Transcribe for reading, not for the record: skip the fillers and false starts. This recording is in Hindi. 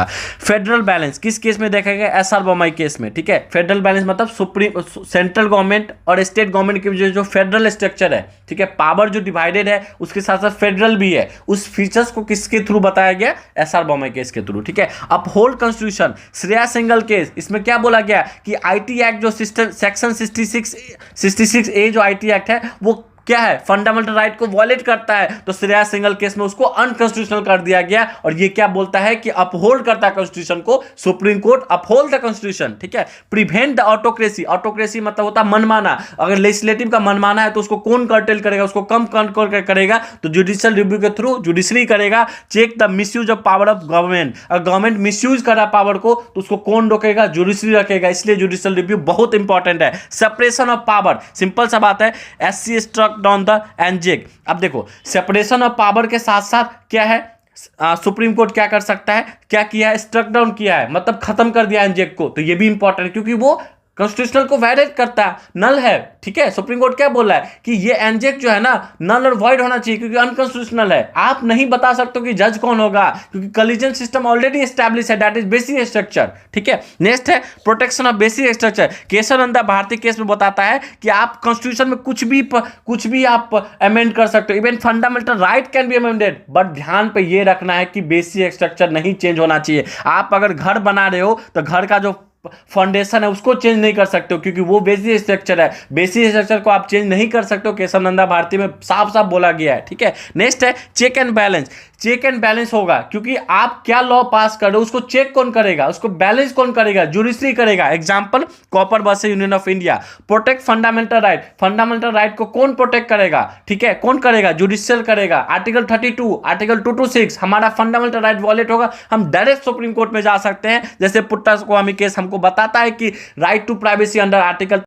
फेडरल बैलेंस किस केस में देखा गया? एसआर बोमई केस में, ठीक है। फेडरल बैलेंस मतलब सुप्रीम सेंट्रल गवर्नमेंट और स्टेट गवर्नमेंट के जो फेडरल स्ट्रक्चर है, ठीक है, पावर जो डिवाइडेड है उसके साथ साथ फेडरल भी है, उस फीचर्स को किसके थ्रू बताया गया? एसआर बोमई केस के थ्रू, ठीक है। Uphold constitution, Shreya single case, इसमें क्या बोला गया कि आईटी एक्ट जो सेक्शन 66A जो आईटी एक्ट है वो क्या है? फंडामेंटल राइट को वॉलेट करता है, तो श्रेया सिंगल केस में उसको अनकॉन्स्टिट्यूशनल कर दिया गया। और ये क्या बोलता है कि अपहोल्ड करता है कॉन्स्टिट्यूशन को, supreme court uphold the constitution, ठीक है। प्रिवेंट द ऑटोक्रेसी, ऑटोक्रेसी मतलब होता है मनमाना, अगर लेजिस्लेटिव का मनमाना है तो उसको कौन कर्टेल करेगा? उसको कम कंट्रोल करेगा तो जुडिशियल रिव्यू के थ्रू जुडिशरी करेगा। Check the misuse of power of government, अगर गवर्नमेंट मिसयूज कर रहा है पावर को तो उसको कौन रोकेगा? जुडिशरी रखेगा, इसलिए जुडिशियल रिव्यू बहुत इंपॉर्टेंट है। सेपरेशन ऑफ पावर, सिंपल सा बात है, एससी स्ट्रक डाउन द एनजेक। अब देखो सेपरेशन ऑफ पावर के साथ साथ क्या है, सुप्रीम कोर्ट क्या कर सकता है? क्या किया है? स्ट्रक डाउन किया है, मतलब खत्म कर दिया एनजेक को, तो ये भी इंपॉर्टेंट है क्योंकि वो कॉन्स्टिट्यूशनल को वायलेट करता है, नल है, ठीक है। सुप्रीम कोर्ट क्या बोल रहा है कि ये एनजेक जो है ना नल और वॉइड होना चाहिए क्योंकि अनकॉन्स्टिट्यूशनल है। आप नहीं बता सकते हो कि जज कौन होगा क्योंकि कोलिजन सिस्टम ऑलरेडी एस्टैब्लिश है, दैट इज बेसिक स्ट्रक्चर, ठीक है। नेक्स्ट है protection of basic structure. Keshavananda Bharati case में बताता है कि आप कॉन्स्टिट्यूशन में कुछ भी आप अमेंड कर सकते हो, even fundamental right can be amended, but ध्यान पे ये रखना है कि बेसिक स्ट्रक्चर नहीं चेंज होना चाहिए। आप अगर घर बना रहे हो तो घर का जो फाउंडेशन है उसको चेंज नहीं कर सकते हो क्योंकि वो बेसिक स्ट्रक्चर है, बेसिक स्ट्रक्चर को आप चेंज नहीं कर सकते हो, केशवानंद भारती में साफ साफ बोला गया है, ठीक है। नेक्स्ट है check and balance. Check and balance होगा क्योंकि आप क्या लॉ पास कर रहे हो उसको चेक कौन करेगा, उसको बैलेंस कौन करेगा? जुडिशरी करेगा। Example copper versus union of India. Protect fundamental right, fundamental right को कौन प्रोटेक्ट करेगा? ठीक है, कौन करेगा? जुडिशियल करेगा। आर्टिकल 32, आर्टिकल 226 हमारा फंडामेंटल राइट वॉलेट होगा, हम डायरेक्ट सुप्रीम कोर्ट में जा सकते हैं। जैसे पुट्टास्वामी केस हमको बताता है कि right to privacy under article